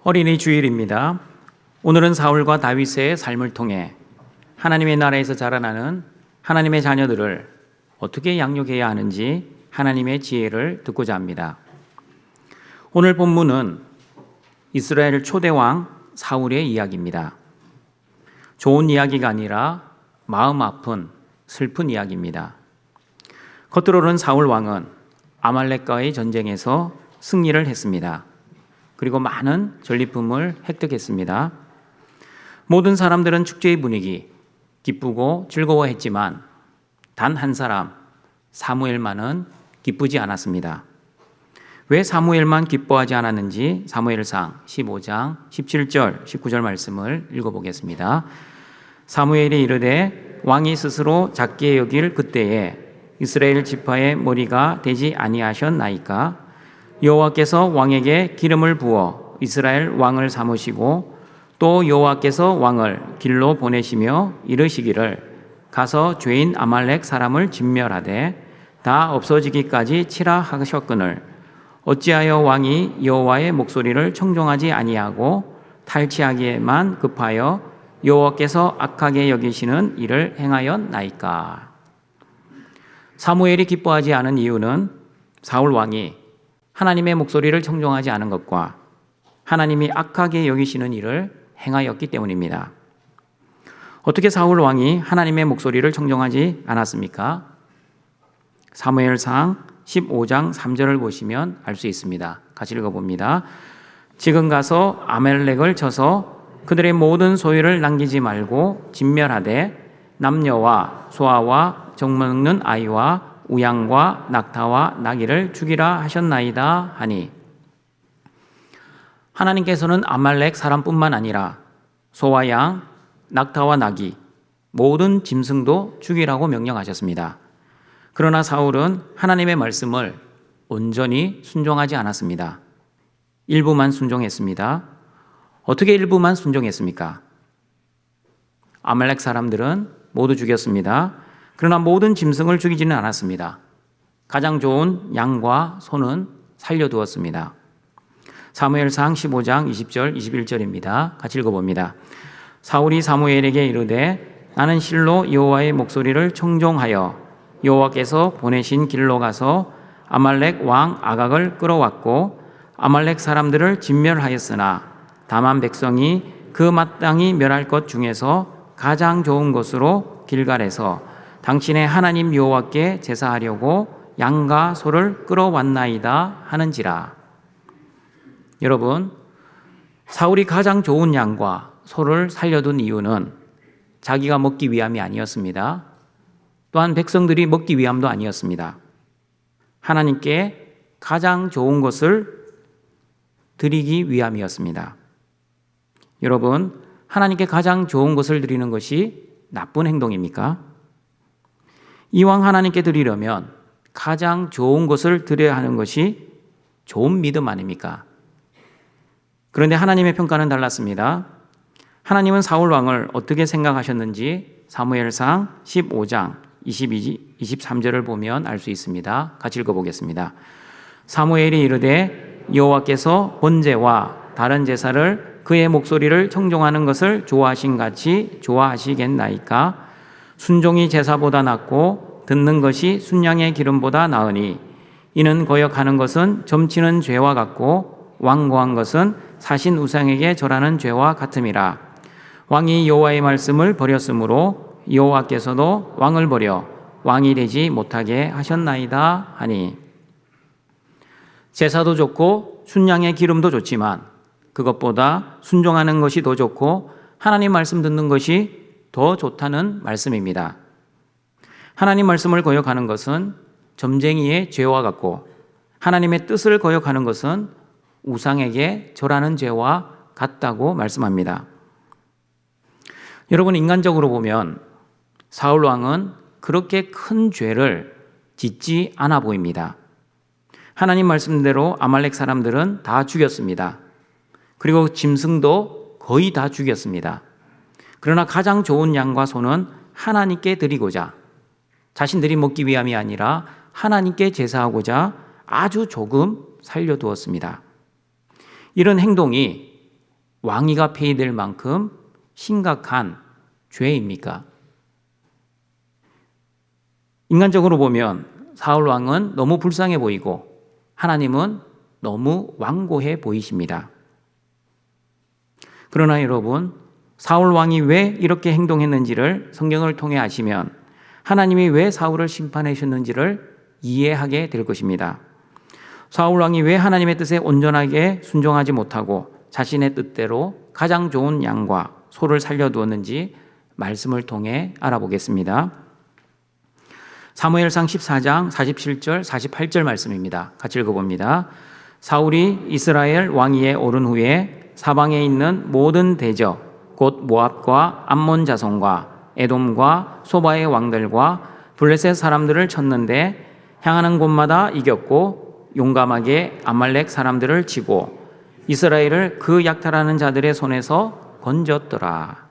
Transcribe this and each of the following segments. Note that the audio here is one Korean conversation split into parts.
어린이 주일입니다. 오늘은 사울과 다윗의 삶을 통해 하나님의 나라에서 자라나는 하나님의 자녀들을 어떻게 양육해야 하는지 하나님의 지혜를 듣고자 합니다. 오늘 본문은 이스라엘 초대왕 사울의 이야기입니다. 좋은 이야기가 아니라 마음 아픈 슬픈 이야기입니다. 겉으로는 사울 왕은 아말렉과의 전쟁에서 승리를 했습니다. 그리고 많은 전리품을 획득했습니다. 모든 사람들은 축제의 분위기, 기쁘고 즐거워했지만 단 한 사람, 사무엘만은 기쁘지 않았습니다. 왜 사무엘만 기뻐하지 않았는지 사무엘상 15장 17절, 19절 말씀을 읽어보겠습니다. 사무엘이 이르되 왕이 스스로 작게 여길 그때에 이스라엘 지파의 머리가 되지 아니하셨나이까? 여호와께서 왕에게 기름을 부어 이스라엘 왕을 삼으시고 또 여호와께서 왕을 길로 보내시며 이르시기를 가서 죄인 아말렉 사람을 진멸하되 다 없어지기까지 치라 하셨거늘 어찌하여 왕이 여호와의 목소리를 청종하지 아니하고 탈취하기에만 급하여 여호와께서 악하게 여기시는 일을 행하였나이까? 사무엘이 기뻐하지 않은 이유는 사울 왕이 하나님의 목소리를 청종하지 않은 것과 하나님이 악하게 여기시는 일을 행하였기 때문입니다. 어떻게 사울 왕이 하나님의 목소리를 청종하지 않았습니까? 사무엘상 15장 3절을 보시면 알 수 있습니다. 같이 읽어봅니다. 지금 가서 아말렉을 쳐서 그들의 모든 소유를 남기지 말고 진멸하되 남녀와 소아와 정먹는 아이와 우양과 낙타와 나귀를 죽이라 하셨나이다 하니, 하나님께서는 아말렉 사람뿐만 아니라 소와 양, 낙타와 나귀, 모든 짐승도 죽이라고 명령하셨습니다. 그러나 사울은 하나님의 말씀을 온전히 순종하지 않았습니다. 일부만 순종했습니다. 어떻게 일부만 순종했습니까? 아말렉 사람들은 모두 죽였습니다. 그러나 모든 짐승을 죽이지는 않았습니다. 가장 좋은 양과 소는 살려두었습니다. 사무엘상 15장 20절 21절입니다. 같이 읽어봅니다. 사울이 사무엘에게 이르되 나는 실로 여호와의 목소리를 청종하여 여호와께서 보내신 길로 가서 아말렉 왕 아각을 끌어왔고 아말렉 사람들을 진멸하였으나 다만 백성이 그 마땅히 멸할 것 중에서 가장 좋은 곳으로 길갈에서 당신의 하나님 여호와께 제사하려고 양과 소를 끌어왔나이다 하는지라. 여러분, 사울이 가장 좋은 양과 소를 살려둔 이유는 자기가 먹기 위함이 아니었습니다. 또한 백성들이 먹기 위함도 아니었습니다. 하나님께 가장 좋은 것을 드리기 위함이었습니다. 여러분, 하나님께 가장 좋은 것을 드리는 것이 나쁜 행동입니까? 이왕 하나님께 드리려면 가장 좋은 것을 드려야 하는 것이 좋은 믿음 아닙니까? 그런데 하나님의 평가는 달랐습니다. 하나님은 사울 왕을 어떻게 생각하셨는지 사무엘상 15장 23절을 보면 알 수 있습니다. 같이 읽어보겠습니다. 사무엘이 이르되 여호와께서 번제와 다른 제사를 그의 목소리를 청종하는 것을 좋아하신 같이 좋아하시겠나이까? 순종이 제사보다 낫고 듣는 것이 순양의 기름보다 나으니 이는 거역하는 것은 점치는 죄와 같고 완고한 것은 사신 우상에게 절하는 죄와 같음이라. 왕이 여호와의 말씀을 버렸으므로 여호와께서도 왕을 버려 왕이 되지 못하게 하셨나이다 하니, 제사도 좋고 순양의 기름도 좋지만 그것보다 순종하는 것이 더 좋고 하나님 말씀 듣는 것이 더 좋다는 말씀입니다. 하나님 말씀을 거역하는 것은 점쟁이의 죄와 같고 하나님의 뜻을 거역하는 것은 우상에게 절하는 죄와 같다고 말씀합니다. 여러분, 인간적으로 보면 사울 왕은 그렇게 큰 죄를 짓지 않아 보입니다. 하나님 말씀대로 아말렉 사람들은 다 죽였습니다. 그리고 짐승도 거의 다 죽였습니다. 그러나 가장 좋은 양과 소는 하나님께 드리고자, 자신들이 먹기 위함이 아니라 하나님께 제사하고자 아주 조금 살려두었습니다. 이런 행동이 왕위가 폐위될 만큼 심각한 죄입니까? 인간적으로 보면 사울 왕은 너무 불쌍해 보이고 하나님은 너무 완고해 보이십니다. 그러나 여러분, 사울 왕이 왜 이렇게 행동했는지를 성경을 통해 아시면 하나님이 왜 사울을 심판하셨는지를 이해하게 될 것입니다. 사울 왕이 왜 하나님의 뜻에 온전하게 순종하지 못하고 자신의 뜻대로 가장 좋은 양과 소를 살려두었는지 말씀을 통해 알아보겠습니다. 사무엘상 14장 47절 48절 말씀입니다. 같이 읽어봅니다. 사울이 이스라엘 왕위에 오른 후에 사방에 있는 모든 대적 곧 모압과 암몬 자손과 에돔과 소바의 왕들과 블레셋 사람들을 쳤는데 향하는 곳마다 이겼고 용감하게 아말렉 사람들을 치고 이스라엘을 그 약탈하는 자들의 손에서 건졌더라.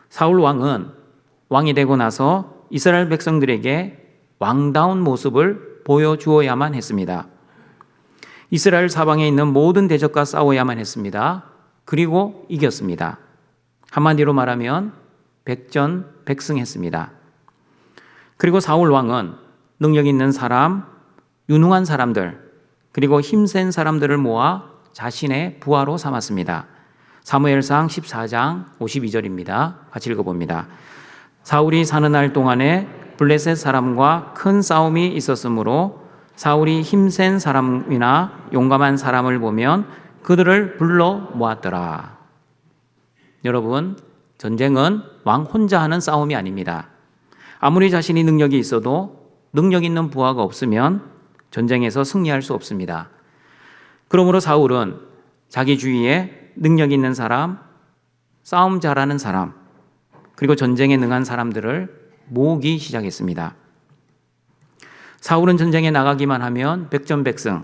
사울 왕은 왕이 되고 나서 이스라엘 백성들에게 왕다운 모습을 보여주어야만 했습니다. 이스라엘 사방에 있는 모든 대적과 싸워야만 했습니다. 그리고 이겼습니다. 한마디로 말하면 백전백승했습니다. 그리고 사울 왕은 능력 있는 사람, 유능한 사람들, 그리고 힘센 사람들을 모아 자신의 부하로 삼았습니다. 사무엘상 14장 52절입니다. 같이 읽어봅니다. 사울이 사는 날 동안에 블레셋 사람과 큰 싸움이 있었으므로 사울이 힘센 사람이나 용감한 사람을 보면 그들을 불러 모았더라. 여러분, 전쟁은 왕 혼자 하는 싸움이 아닙니다. 아무리 자신이 능력이 있어도 능력 있는 부하가 없으면 전쟁에서 승리할 수 없습니다. 그러므로 사울은 자기 주위에 능력 있는 사람, 싸움 잘하는 사람, 그리고 전쟁에 능한 사람들을 모으기 시작했습니다. 사울은 전쟁에 나가기만 하면 백전백승,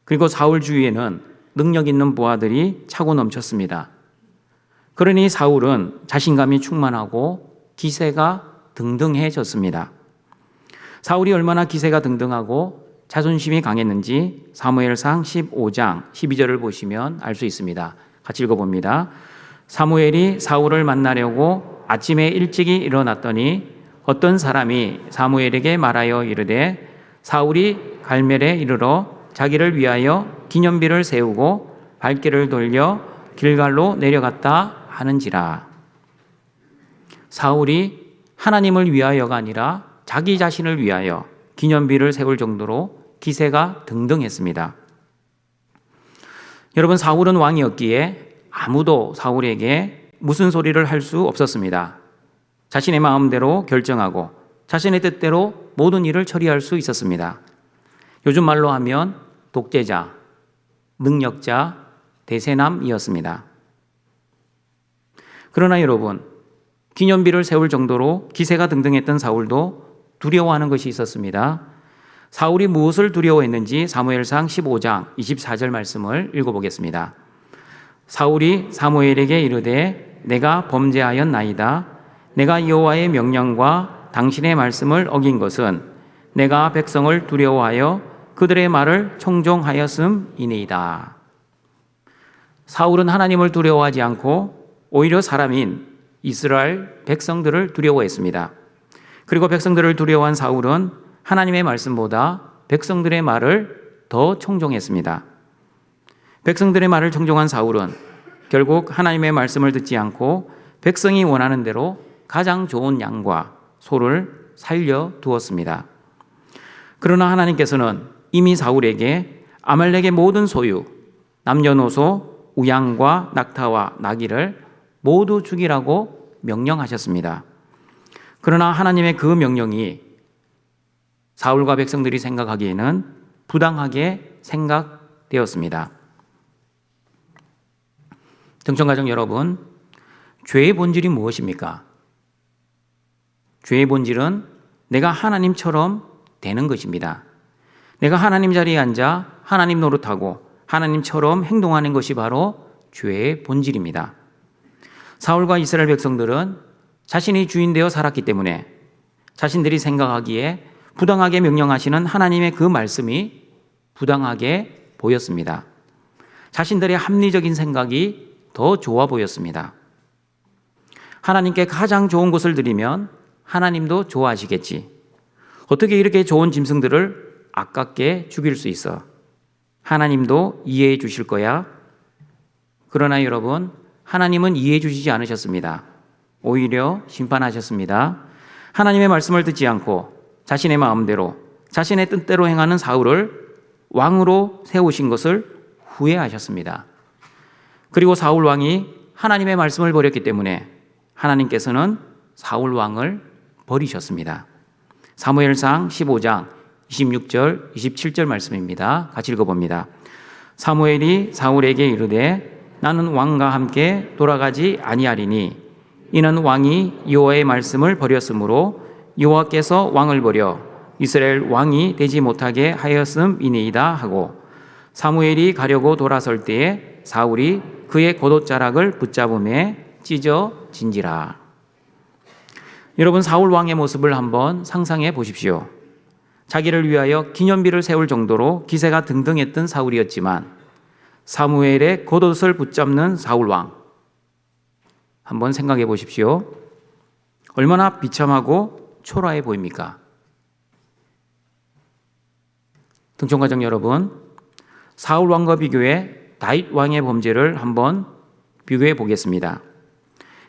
그리고 사울 주위에는 능력 있는 부하들이 차고 넘쳤습니다. 그러니 사울은 자신감이 충만하고 기세가 등등해졌습니다. 사울이 얼마나 기세가 등등하고 자존심이 강했는지 사무엘상 15장 12절을 보시면 알 수 있습니다. 같이 읽어봅니다. 사무엘이 사울을 만나려고 아침에 일찍이 일어났더니 어떤 사람이 사무엘에게 말하여 이르되 사울이 갈멜에 이르러 자기를 위하여 기념비를 세우고 발길을 돌려 길갈로 내려갔다 하는지라. 사울이 하나님을 위하여가 아니라 자기 자신을 위하여 기념비를 세울 정도로 기세가 등등했습니다. 여러분, 사울은 왕이었기에 아무도 사울에게 무슨 소리를 할 수 없었습니다. 자신의 마음대로 결정하고 자신의 뜻대로 모든 일을 처리할 수 있었습니다. 요즘 말로 하면 독재자, 능력자, 대세남이었습니다. 그러나 여러분, 기념비를 세울 정도로 기세가 등등했던 사울도 두려워하는 것이 있었습니다. 사울이 무엇을 두려워했는지 사무엘상 15장 24절 말씀을 읽어보겠습니다. 사울이 사무엘에게 이르되 내가 범죄하였나이다. 내가 여호와의 명령과 당신의 말씀을 어긴 것은 내가 백성을 두려워하여 그들의 말을 청종하였음이니이다. 사울은 하나님을 두려워하지 않고 오히려 사람인 이스라엘 백성들을 두려워했습니다. 그리고 백성들을 두려워한 사울은 하나님의 말씀보다 백성들의 말을 더 청종했습니다. 백성들의 말을 청종한 사울은 결국 하나님의 말씀을 듣지 않고 백성이 원하는 대로 가장 좋은 양과 소를 살려두었습니다. 그러나 하나님께서는 이미 사울에게 아말렉의 모든 소유, 남녀노소, 우양과 낙타와 나귀를 모두 죽이라고 명령하셨습니다. 그러나 하나님의 그 명령이 사울과 백성들이 생각하기에는 부당하게 생각되었습니다. 정청가족 여러분, 죄의 본질이 무엇입니까? 죄의 본질은 내가 하나님처럼 되는 것입니다. 내가 하나님 자리에 앉아 하나님 노릇하고 하나님처럼 행동하는 것이 바로 죄의 본질입니다. 사울과 이스라엘 백성들은 자신이 주인 되어 살았기 때문에 자신들이 생각하기에 부당하게 명령하시는 하나님의 그 말씀이 부당하게 보였습니다. 자신들의 합리적인 생각이 더 좋아 보였습니다. 하나님께 가장 좋은 것을 드리면 하나님도 좋아하시겠지. 어떻게 이렇게 좋은 짐승들을 아깝게 죽일 수 있어? 하나님도 이해해 주실 거야. 그러나 여러분, 하나님은 이해해 주시지 않으셨습니다. 오히려 심판하셨습니다. 하나님의 말씀을 듣지 않고 자신의 마음대로, 자신의 뜻대로 행하는 사울을 왕으로 세우신 것을 후회하셨습니다. 그리고 사울 왕이 하나님의 말씀을 버렸기 때문에 하나님께서는 사울 왕을 버리셨습니다. 사무엘상 15장 26절, 27절 말씀입니다. 같이 읽어봅니다. 사무엘이 사울에게 이르되 나는 왕과 함께 돌아가지 아니하리니 이는 왕이 여호와의 말씀을 버렸으므로 여호와께서 왕을 버려 이스라엘 왕이 되지 못하게 하였음이니이다 하고 사무엘이 가려고 돌아설 때에 사울이 그의 겉옷자락을 붙잡음에 찢어진지라. 여러분, 사울 왕의 모습을 한번 상상해 보십시오. 자기를 위하여 기념비를 세울 정도로 기세가 등등했던 사울이었지만 사무엘의 겉옷을 붙잡는 사울 왕, 한번 생각해 보십시오. 얼마나 비참하고 초라해 보입니까? 등촌가족 여러분, 사울 왕과 비교해 다윗 왕의 범죄를 한번 비교해 보겠습니다.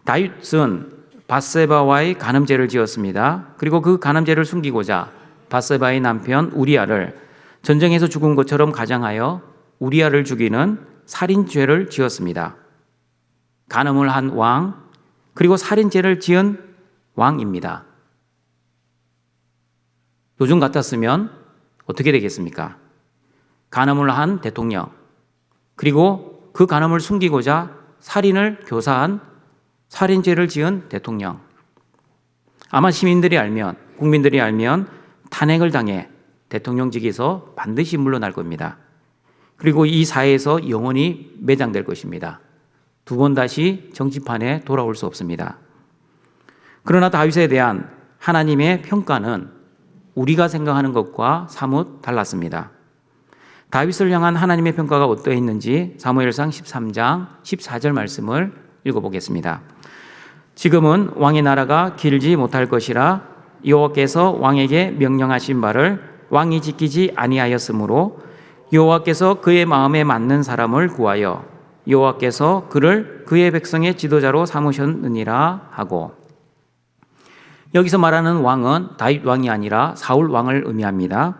다윗은 밧세바와의 간음죄를 지었습니다. 그리고 그 간음죄를 숨기고자 밧세바의 남편 우리아를 전쟁에서 죽은 것처럼 가장하여 우리아를 죽이는 살인죄를 지었습니다. 간음을 한 왕, 그리고 살인죄를 지은 왕입니다. 요즘 같았으면 어떻게 되겠습니까? 간음을 한 대통령, 그리고 그 간음을 숨기고자 살인을 교사한 살인죄를 지은 대통령. 아마 시민들이 알면, 국민들이 알면 탄핵을 당해 대통령직에서 반드시 물러날 겁니다. 그리고 이 사회에서 영원히 매장될 것입니다. 두 번 다시 정치판에 돌아올 수 없습니다. 그러나 다윗에 대한 하나님의 평가는 우리가 생각하는 것과 사뭇 달랐습니다. 다윗을 향한 하나님의 평가가 어떠했는지 사무엘상 13장 14절 말씀을 읽어보겠습니다. 지금은 왕의 나라가 길지 못할 것이라 여호와께서 왕에게 명령하신 바를 왕이 지키지 아니하였으므로 여호와께서 그의 마음에 맞는 사람을 구하여 여호와께서 그를 그의 백성의 지도자로 삼으셨느니라 하고, 여기서 말하는 왕은 다윗 왕이 아니라 사울 왕을 의미합니다.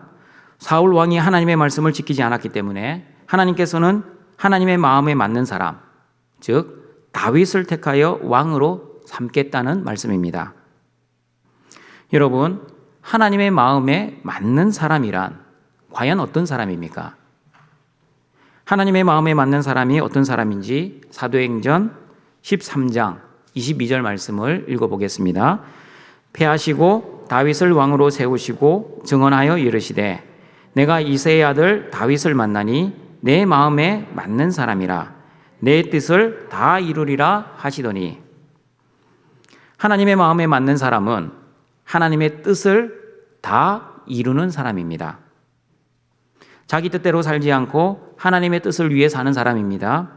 사울 왕이 하나님의 말씀을 지키지 않았기 때문에 하나님께서는 하나님의 마음에 맞는 사람, 즉 다윗을 택하여 왕으로 삼겠다는 말씀입니다. 여러분, 하나님의 마음에 맞는 사람이란 과연 어떤 사람입니까? 하나님의 마음에 맞는 사람이 어떤 사람인지 사도행전 13장 22절 말씀을 읽어보겠습니다. 패하시고 다윗을 왕으로 세우시고 증언하여 이르시되 내가 이새의 아들 다윗을 만나니 내 마음에 맞는 사람이라 내 뜻을 다 이루리라 하시더니, 하나님의 마음에 맞는 사람은 하나님의 뜻을 다 이루는 사람입니다. 자기 뜻대로 살지 않고 하나님의 뜻을 위해 사는 사람입니다.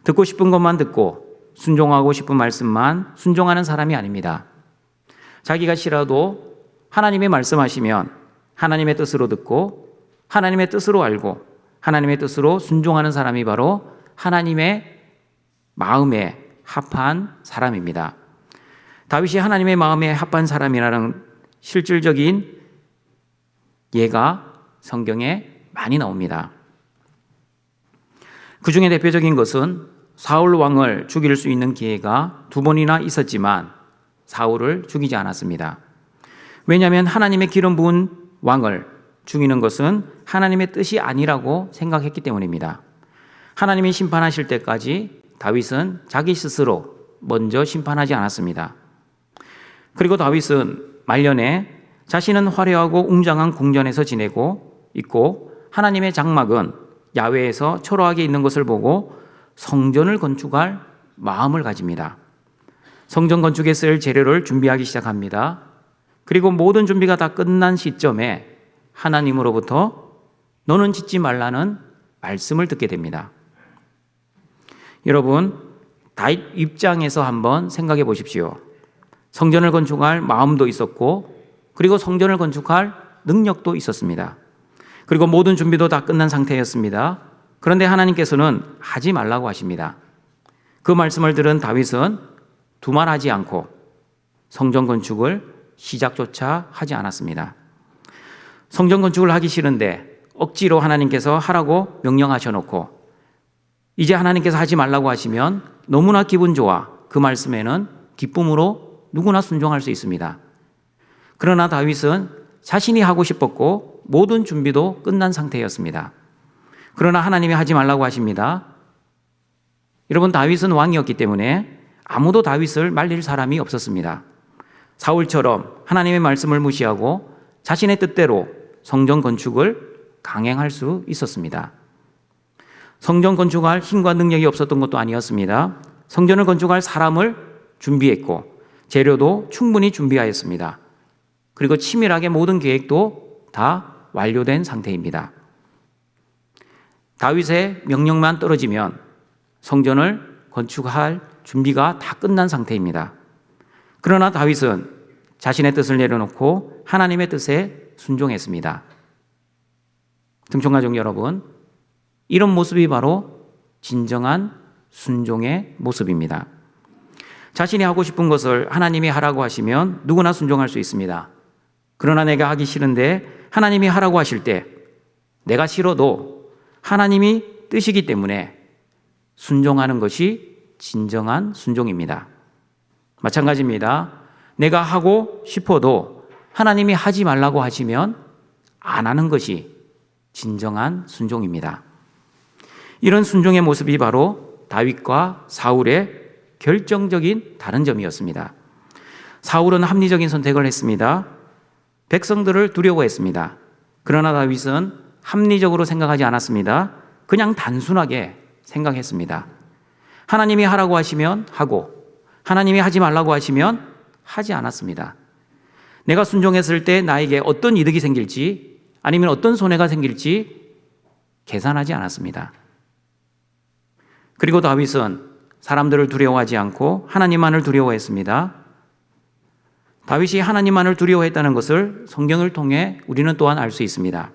듣고 싶은 것만 듣고 순종하고 싶은 말씀만 순종하는 사람이 아닙니다. 자기가 싫어도 하나님의 말씀하시면 하나님의 뜻으로 듣고 하나님의 뜻으로 알고 하나님의 뜻으로 순종하는 사람이 바로 하나님의 마음에 합한 사람입니다. 다윗이 하나님의 마음에 합한 사람이라는 실질적인 예가 성경에 많이 나옵니다. 그 중에 대표적인 것은 사울 왕을 죽일 수 있는 기회가 두 번이나 있었지만 사울을 죽이지 않았습니다. 왜냐하면 하나님의 기름 부은 왕을 죽이는 것은 하나님의 뜻이 아니라고 생각했기 때문입니다. 하나님이 심판하실 때까지 다윗은 자기 스스로 먼저 심판하지 않았습니다. 그리고 다윗은 말년에 자신은 화려하고 웅장한 궁전에서 지내고 있고 하나님의 장막은 야외에서 초라하게 있는 것을 보고 성전을 건축할 마음을 가집니다. 성전 건축에 쓸 재료를 준비하기 시작합니다. 그리고 모든 준비가 다 끝난 시점에 하나님으로부터 너는 짓지 말라는 말씀을 듣게 됩니다. 여러분, 다윗 입장에서 한번 생각해 보십시오. 성전을 건축할 마음도 있었고, 그리고 성전을 건축할 능력도 있었습니다. 그리고 모든 준비도 다 끝난 상태였습니다. 그런데 하나님께서는 하지 말라고 하십니다. 그 말씀을 들은 다윗은 두말하지 않고 성전 건축을 시작조차 하지 않았습니다. 성전 건축을 하기 싫은데 억지로 하나님께서 하라고 명령하셔놓고 이제 하나님께서 하지 말라고 하시면 너무나 기분 좋아 그 말씀에는 기쁨으로 누구나 순종할 수 있습니다. 그러나 다윗은 자신이 하고 싶었고 모든 준비도 끝난 상태였습니다. 그러나 하나님이 하지 말라고 하십니다. 여러분, 다윗은 왕이었기 때문에 아무도 다윗을 말릴 사람이 없었습니다. 사울처럼 하나님의 말씀을 무시하고 자신의 뜻대로 성전 건축을 강행할 수 있었습니다. 성전 건축할 힘과 능력이 없었던 것도 아니었습니다. 성전을 건축할 사람을 준비했고 재료도 충분히 준비하였습니다. 그리고 치밀하게 모든 계획도 다 완료된 상태입니다. 다윗의 명령만 떨어지면 성전을 건축할 준비가 다 끝난 상태입니다. 그러나 다윗은 자신의 뜻을 내려놓고 하나님의 뜻에 순종했습니다. 등촌가족 여러분, 이런 모습이 바로 진정한 순종의 모습입니다. 자신이 하고 싶은 것을 하나님이 하라고 하시면 누구나 순종할 수 있습니다. 그러나 내가 하기 싫은데 하나님이 하라고 하실 때 내가 싫어도 하나님이 뜻이기 때문에 순종하는 것이 진정한 순종입니다. 마찬가지입니다. 내가 하고 싶어도 하나님이 하지 말라고 하시면 안 하는 것이 진정한 순종입니다. 이런 순종의 모습이 바로 다윗과 사울의 결정적인 다른 점이었습니다. 사울은 합리적인 선택을 했습니다. 백성들을 두려워했습니다. 그러나 다윗은 합리적으로 생각하지 않았습니다. 그냥 단순하게 생각했습니다. 하나님이 하라고 하시면 하고 하나님이 하지 말라고 하시면 하지 않았습니다. 내가 순종했을 때 나에게 어떤 이득이 생길지 아니면 어떤 손해가 생길지 계산하지 않았습니다. 그리고 다윗은 사람들을 두려워하지 않고 하나님만을 두려워했습니다. 다윗이 하나님만을 두려워했다는 것을 성경을 통해 우리는 또한 알 수 있습니다.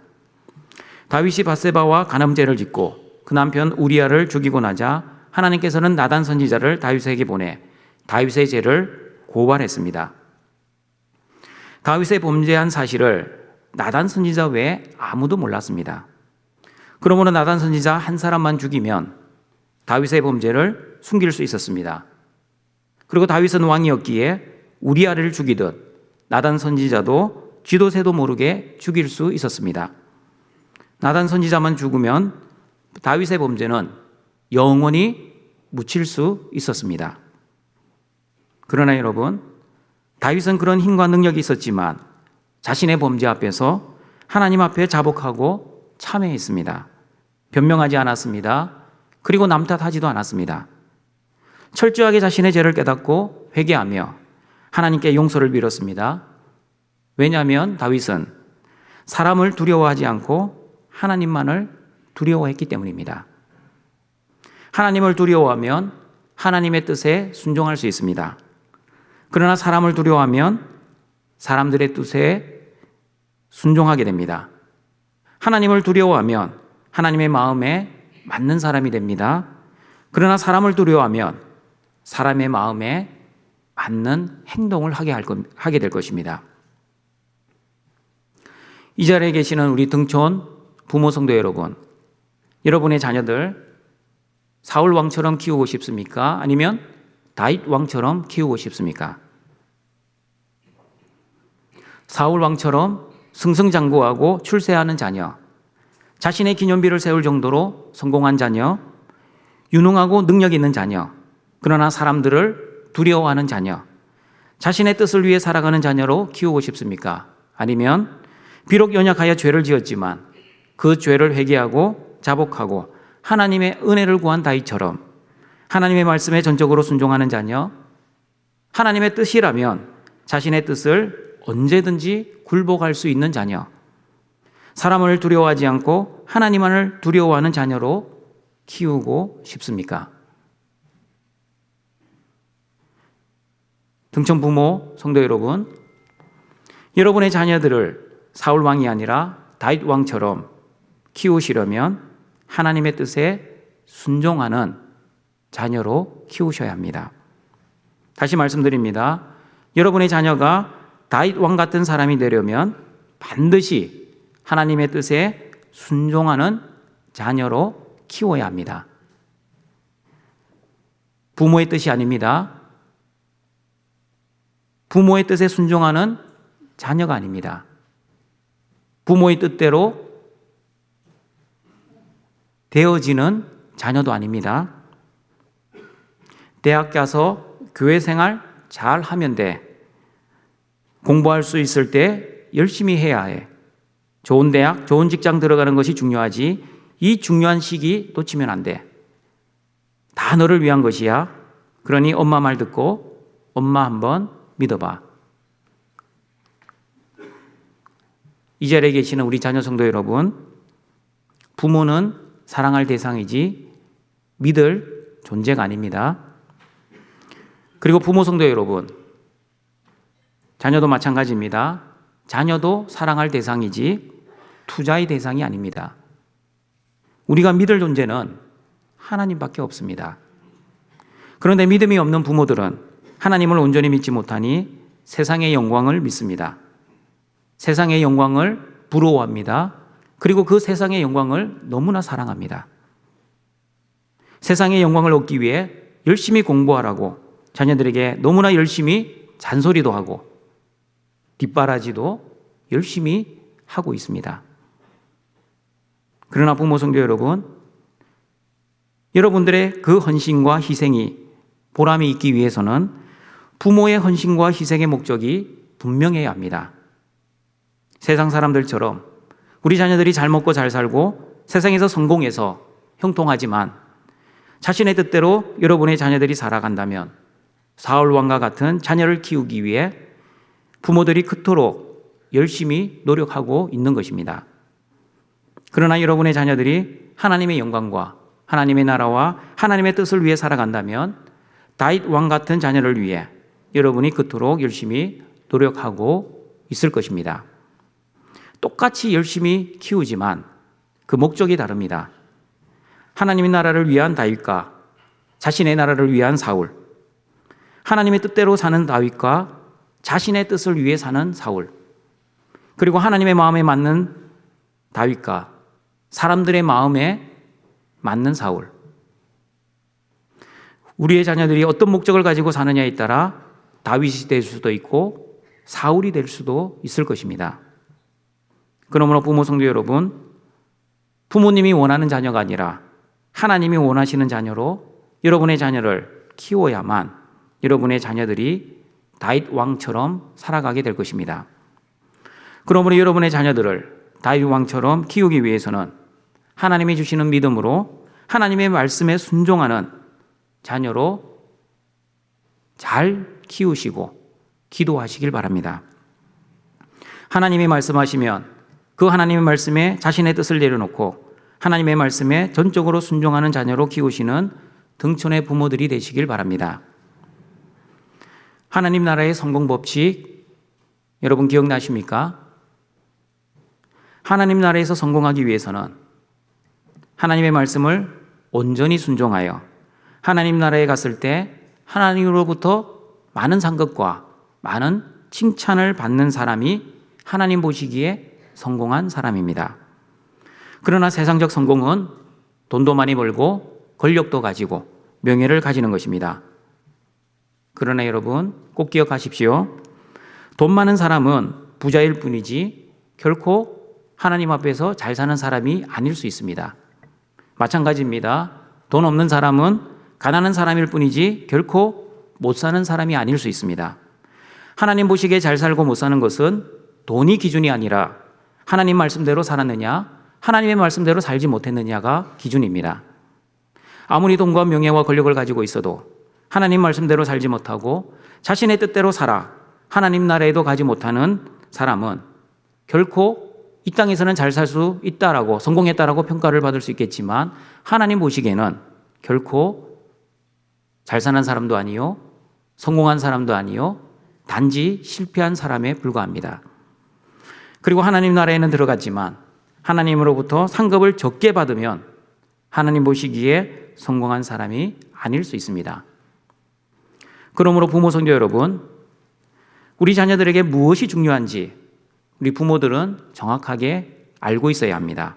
다윗이 밧세바와 간음죄를 짓고 그 남편 우리아를 죽이고 나자 하나님께서는 나단 선지자를 다윗에게 보내 다윗의 죄를 고발했습니다. 다윗의 범죄한 사실을 나단 선지자 외에 아무도 몰랐습니다. 그러므로 나단 선지자 한 사람만 죽이면 다윗의 범죄를 숨길 수 있었습니다. 그리고 다윗은 왕이었기에 우리아를 죽이듯 나단 선지자도 쥐도 새도 모르게 죽일 수 있었습니다. 나단 선지자만 죽으면 다윗의 범죄는 영원히 묻힐 수 있었습니다. 그러나 여러분, 다윗은 그런 힘과 능력이 있었지만 자신의 범죄 앞에서 하나님 앞에 자복하고 참회했습니다. 변명하지 않았습니다. 그리고 남 탓하지도 않았습니다. 철저하게 자신의 죄를 깨닫고 회개하며 하나님께 용서를 빌었습니다. 왜냐하면 다윗은 사람을 두려워하지 않고 하나님만을 두려워했기 때문입니다. 하나님을 두려워하면 하나님의 뜻에 순종할 수 있습니다. 그러나 사람을 두려워하면 사람들의 뜻에 순종하게 됩니다. 하나님을 두려워하면 하나님의 마음에 맞는 사람이 됩니다. 그러나 사람을 두려워하면 사람의 마음에 맞는 행동을 하게 될 것입니다. 이 자리에 계시는 우리 등촌 부모 성도 여러분, 여러분의 자녀들 사울 왕처럼 키우고 싶습니까? 아니면 다윗 왕처럼 키우고 싶습니까? 사울 왕처럼 승승장구하고 출세하는 자녀, 자신의 기념비를 세울 정도로 성공한 자녀, 유능하고 능력 있는 자녀, 그러나 사람들을 두려워하는 자녀, 자신의 뜻을 위해 살아가는 자녀로 키우고 싶습니까? 아니면 비록 연약하여 죄를 지었지만 그 죄를 회개하고 자복하고 하나님의 은혜를 구한 다윗처럼 하나님의 말씀에 전적으로 순종하는 자녀, 하나님의 뜻이라면 자신의 뜻을 언제든지 굴복할 수 있는 자녀, 사람을 두려워하지 않고 하나님만을 두려워하는 자녀로 키우고 싶습니까? 등촌 부모, 성도 여러분, 여러분의 자녀들을 사울 왕이 아니라 다윗 왕처럼 키우시려면 하나님의 뜻에 순종하는 자녀로 키우셔야 합니다. 다시 말씀드립니다. 여러분의 자녀가 다윗 왕 같은 사람이 되려면 반드시 하나님의 뜻에 순종하는 자녀로 키워야 합니다. 부모의 뜻이 아닙니다. 부모의 뜻에 순종하는 자녀가 아닙니다. 부모의 뜻대로 되어지는 자녀도 아닙니다. 대학 가서 교회 생활 잘 하면 돼. 공부할 수 있을 때 열심히 해야 해. 좋은 대학, 좋은 직장 들어가는 것이 중요하지. 이 중요한 시기 놓치면 안 돼. 다 너를 위한 것이야. 그러니 엄마 말 듣고 엄마 한번 믿어봐. 이 자리에 계시는 우리 자녀 성도 여러분, 부모는 사랑할 대상이지 믿을 존재가 아닙니다. 그리고 부모 성도 여러분, 자녀도 마찬가지입니다. 자녀도 사랑할 대상이지 투자의 대상이 아닙니다. 우리가 믿을 존재는 하나님밖에 없습니다. 그런데 믿음이 없는 부모들은 하나님을 온전히 믿지 못하니 세상의 영광을 믿습니다. 세상의 영광을 부러워합니다. 그리고 그 세상의 영광을 너무나 사랑합니다. 세상의 영광을 얻기 위해 열심히 공부하라고 자녀들에게 너무나 열심히 잔소리도 하고 뒷바라지도 열심히 하고 있습니다. 그러나 부모 성도 여러분, 여러분들의 그 헌신과 희생이 보람이 있기 위해서는 부모의 헌신과 희생의 목적이 분명해야 합니다. 세상 사람들처럼 우리 자녀들이 잘 먹고 잘 살고 세상에서 성공해서 형통하지만 자신의 뜻대로 여러분의 자녀들이 살아간다면 사울 왕과 같은 자녀를 키우기 위해 부모들이 그토록 열심히 노력하고 있는 것입니다. 그러나 여러분의 자녀들이 하나님의 영광과 하나님의 나라와 하나님의 뜻을 위해 살아간다면 다윗 왕 같은 자녀를 위해 여러분이 그토록 열심히 노력하고 있을 것입니다. 똑같이 열심히 키우지만 그 목적이 다릅니다. 하나님의 나라를 위한 다윗과 자신의 나라를 위한 사울, 하나님의 뜻대로 사는 다윗과 자신의 뜻을 위해 사는 사울, 그리고 하나님의 마음에 맞는 다윗과 사람들의 마음에 맞는 사울. 우리의 자녀들이 어떤 목적을 가지고 사느냐에 따라 다윗이 될 수도 있고 사울이 될 수도 있을 것입니다. 그러므로 부모 성도 여러분, 부모님이 원하는 자녀가 아니라 하나님이 원하시는 자녀로 여러분의 자녀를 키워야만 여러분의 자녀들이 다윗 왕처럼 살아가게 될 것입니다. 그러므로 여러분의 자녀들을 다윗 왕처럼 키우기 위해서는 하나님이 주시는 믿음으로 하나님의 말씀에 순종하는 자녀로 잘 키우시고 기도하시길 바랍니다. 하나님이 말씀하시면 그 하나님의 말씀에 자신의 뜻을 내려놓고 하나님의 말씀에 전적으로 순종하는 자녀로 키우시는 등촌의 부모들이 되시길 바랍니다. 하나님 나라의 성공 법칙 여러분 기억나십니까? 하나님 나라에서 성공하기 위해서는 하나님의 말씀을 온전히 순종하여 하나님 나라에 갔을 때 하나님으로부터 많은 상급과 많은 칭찬을 받는 사람이 하나님 보시기에 성공한 사람입니다. 그러나 세상적 성공은 돈도 많이 벌고 권력도 가지고 명예를 가지는 것입니다. 그러나 여러분 꼭 기억하십시오. 돈 많은 사람은 부자일 뿐이지 결코 하나님 앞에서 잘 사는 사람이 아닐 수 있습니다. 마찬가지입니다. 돈 없는 사람은 가난한 사람일 뿐이지 결코 못 사는 사람이 아닐 수 있습니다. 하나님 보시기에 잘 살고 못 사는 것은 돈이 기준이 아니라 하나님 말씀대로 살았느냐, 하나님의 말씀대로 살지 못했느냐가 기준입니다. 아무리 돈과 명예와 권력을 가지고 있어도 하나님 말씀대로 살지 못하고 자신의 뜻대로 살아 하나님 나라에도 가지 못하는 사람은 결코 이 땅에서는 잘 살 수 있다라고 성공했다라고 평가를 받을 수 있겠지만 하나님 보시기에는 결코 잘 사는 사람도 아니요 성공한 사람도 아니요, 단지 실패한 사람에 불과합니다. 그리고 하나님 나라에는 들어갔지만 하나님으로부터 상급을 적게 받으면 하나님 보시기에 성공한 사람이 아닐 수 있습니다. 그러므로 부모 성도 여러분, 우리 자녀들에게 무엇이 중요한지 우리 부모들은 정확하게 알고 있어야 합니다.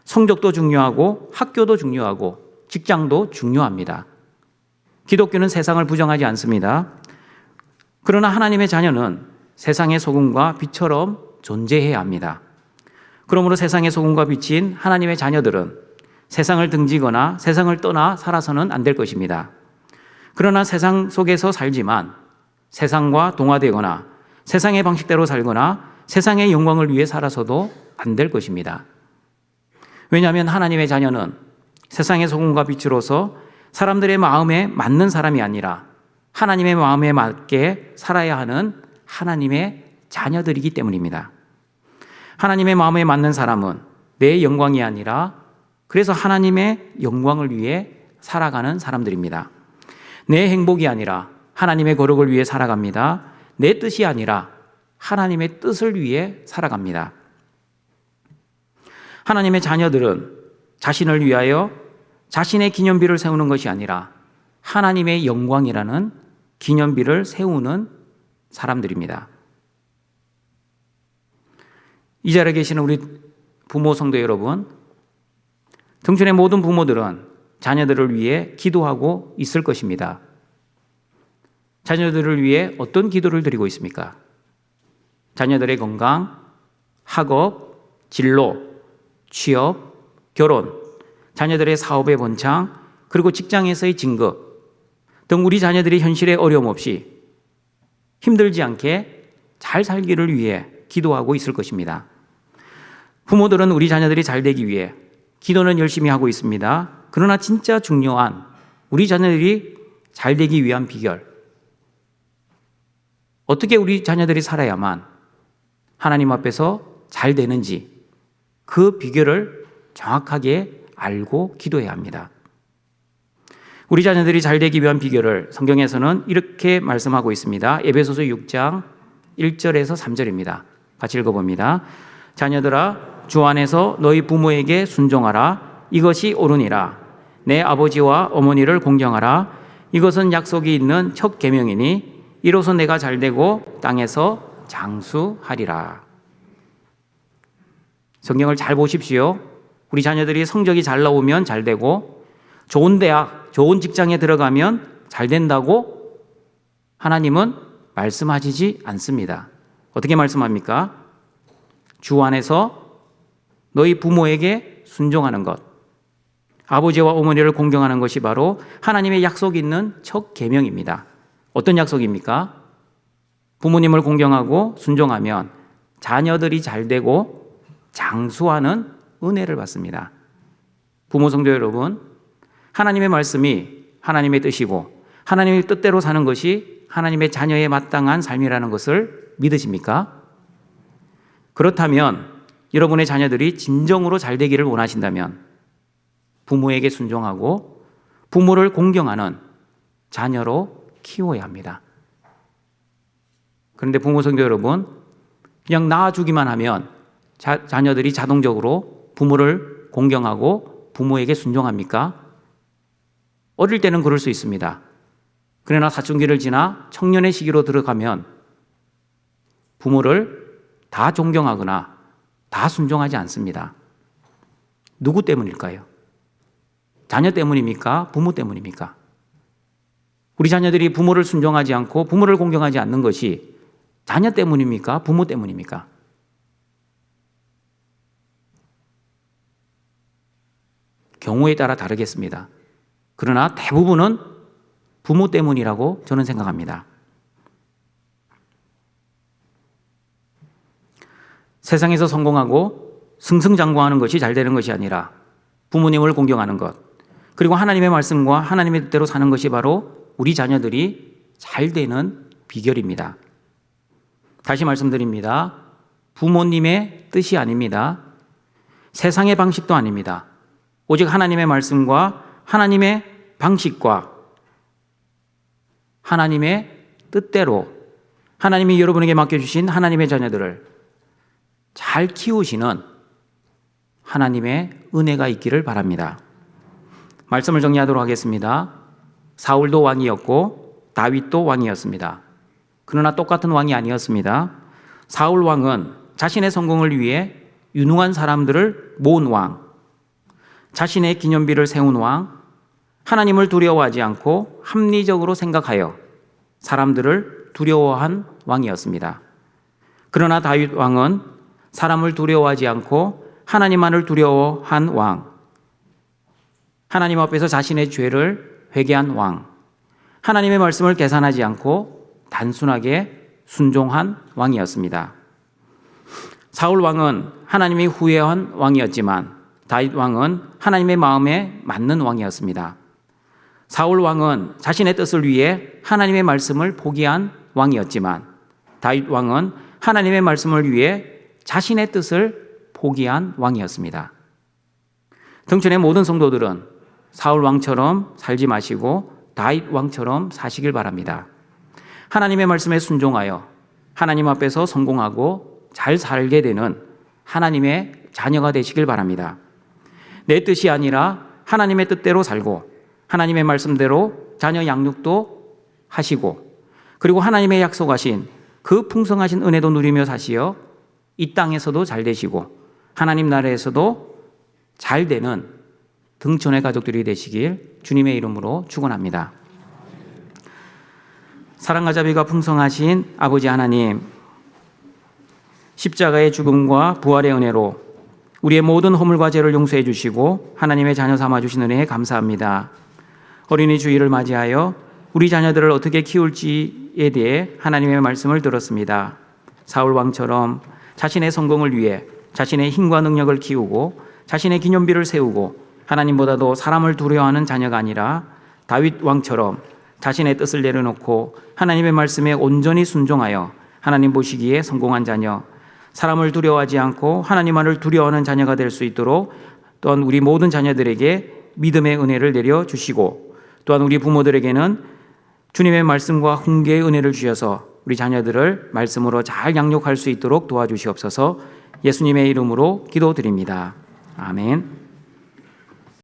성적도 중요하고 학교도 중요하고 직장도 중요합니다. 기독교는 세상을 부정하지 않습니다. 그러나 하나님의 자녀는 세상의 소금과 빛처럼 존재해야 합니다. 그러므로 세상의 소금과 빛인 하나님의 자녀들은 세상을 등지거나 세상을 떠나 살아서는 안 될 것입니다. 그러나 세상 속에서 살지만 세상과 동화되거나 세상의 방식대로 살거나 세상의 영광을 위해 살아서도 안 될 것입니다. 왜냐하면 하나님의 자녀는 세상의 소금과 빛으로서 사람들의 마음에 맞는 사람이 아니라 하나님의 마음에 맞게 살아야 하는 하나님의 자녀들이기 때문입니다. 하나님의 마음에 맞는 사람은 내 영광이 아니라 그래서 하나님의 영광을 위해 살아가는 사람들입니다. 내 행복이 아니라 하나님의 거룩을 위해 살아갑니다. 내 뜻이 아니라 하나님의 뜻을 위해 살아갑니다. 하나님의 자녀들은 자신을 위하여 자신의 기념비를 세우는 것이 아니라 하나님의 영광이라는 기념비를 세우는 사람들입니다. 이 자리에 계시는 우리 부모 성도 여러분, 등촌의 모든 부모들은 자녀들을 위해 기도하고 있을 것입니다. 자녀들을 위해 어떤 기도를 드리고 있습니까? 자녀들의 건강, 학업, 진로, 취업, 결혼, 자녀들의 사업의 번창, 그리고 직장에서의 진급 등 우리 자녀들이 현실의 어려움 없이 힘들지 않게 잘 살기를 위해 기도하고 있을 것입니다. 부모들은 우리 자녀들이 잘 되기 위해 기도는 열심히 하고 있습니다. 그러나 진짜 중요한 우리 자녀들이 잘 되기 위한 비결, 어떻게 우리 자녀들이 살아야만 하나님 앞에서 잘 되는지 그 비결을 정확하게 알고 기도해야 합니다. 우리 자녀들이 잘 되기 위한 비결을 성경에서는 이렇게 말씀하고 있습니다. 에베소서 6장 1절에서 3절입니다. 같이 읽어봅니다. 자녀들아, 주 안에서 너희 부모에게 순종하라. 이것이 옳으니라. 내 아버지와 어머니를 공경하라. 이것은 약속이 있는 첫 계명이니 이로써 내가 잘되고 땅에서 장수하리라. 성경을 잘 보십시오. 우리 자녀들이 성적이 잘 나오면 잘 되고 좋은 대학, 좋은 직장에 들어가면 잘 된다고 하나님은 말씀하시지 않습니다. 어떻게 말씀합니까? 주 안에서 너희 부모에게 순종하는 것, 아버지와 어머니를 공경하는 것이 바로 하나님의 약속이 있는 첫 계명입니다. 어떤 약속입니까? 부모님을 공경하고 순종하면 자녀들이 잘 되고 장수하는 은혜를 받습니다. 부모 성도 여러분, 하나님의 말씀이 하나님의 뜻이고 하나님의 뜻대로 사는 것이 하나님의 자녀에 마땅한 삶이라는 것을 믿으십니까? 그렇다면 여러분의 자녀들이 진정으로 잘 되기를 원하신다면 부모에게 순종하고 부모를 공경하는 자녀로 키워야 합니다. 그런데 부모 성도 여러분, 그냥 낳아주기만 하면 자녀들이 자동적으로 부모를 공경하고 부모에게 순종합니까? 어릴 때는 그럴 수 있습니다. 그러나 사춘기를 지나 청년의 시기로 들어가면 부모를 다 존경하거나 다 순종하지 않습니다. 누구 때문일까요? 자녀 때문입니까? 부모 때문입니까? 우리 자녀들이 부모를 순종하지 않고 부모를 공경하지 않는 것이 자녀 때문입니까? 부모 때문입니까? 경우에 따라 다르겠습니다. 그러나 대부분은 부모 때문이라고 저는 생각합니다. 세상에서 성공하고 승승장구하는 것이 잘 되는 것이 아니라 부모님을 공경하는 것, 그리고 하나님의 말씀과 하나님의 뜻대로 사는 것이 바로 우리 자녀들이 잘 되는 비결입니다. 다시 말씀드립니다. 부모님의 뜻이 아닙니다. 세상의 방식도 아닙니다. 오직 하나님의 말씀과 하나님의 방식과 하나님의 뜻대로 하나님이 여러분에게 맡겨주신 하나님의 자녀들을 잘 키우시는 하나님의 은혜가 있기를 바랍니다. 말씀을 정리하도록 하겠습니다. 사울도 왕이었고 다윗도 왕이었습니다. 그러나 똑같은 왕이 아니었습니다. 사울 왕은 자신의 성공을 위해 유능한 사람들을 모은 왕, 자신의 기념비를 세운 왕, 하나님을 두려워하지 않고 합리적으로 생각하여 사람들을 두려워한 왕이었습니다. 그러나 다윗 왕은 사람을 두려워하지 않고 하나님만을 두려워한 왕, 하나님 앞에서 자신의 죄를 회개한 왕, 하나님의 말씀을 계산하지 않고 단순하게 순종한 왕이었습니다. 사울 왕은 하나님이 후회한 왕이었지만 다윗 왕은 하나님의 마음에 맞는 왕이었습니다. 사울 왕은 자신의 뜻을 위해 하나님의 말씀을 포기한 왕이었지만 다윗 왕은 하나님의 말씀을 위해 자신의 뜻을 포기한 왕이었습니다. 등촌의 모든 성도들은 사울 왕처럼 살지 마시고 다윗 왕처럼 사시길 바랍니다. 하나님의 말씀에 순종하여 하나님 앞에서 성공하고 잘 살게 되는 하나님의 자녀가 되시길 바랍니다. 내 뜻이 아니라 하나님의 뜻대로 살고 하나님의 말씀대로 자녀 양육도 하시고 그리고 하나님의 약속하신 그 풍성하신 은혜도 누리며 사시어 이 땅에서도 잘 되시고 하나님 나라에서도 잘 되는 등촌의 가족들이 되시길 주님의 이름으로 축원합니다. 사랑과 자비가 풍성하신 아버지 하나님, 십자가의 죽음과 부활의 은혜로 우리의 모든 허물과 죄를 용서해 주시고 하나님의 자녀 삼아 주신 은혜에 감사합니다. 어린이 주일을 맞이하여 우리 자녀들을 어떻게 키울지에 대해 하나님의 말씀을 들었습니다. 사울 왕처럼 자신의 성공을 위해 자신의 힘과 능력을 키우고 자신의 기념비를 세우고 하나님보다도 사람을 두려워하는 자녀가 아니라 다윗 왕처럼 자신의 뜻을 내려놓고 하나님의 말씀에 온전히 순종하여 하나님 보시기에 성공한 자녀, 사람을 두려워하지 않고 하나님만을 두려워하는 자녀가 될 수 있도록 또한 우리 모든 자녀들에게 믿음의 은혜를 내려주시고 또한 우리 부모들에게는 주님의 말씀과 훈계의 은혜를 주셔서 우리 자녀들을 말씀으로 잘 양육할 수 있도록 도와주시옵소서. 예수님의 이름으로 기도드립니다. 아멘.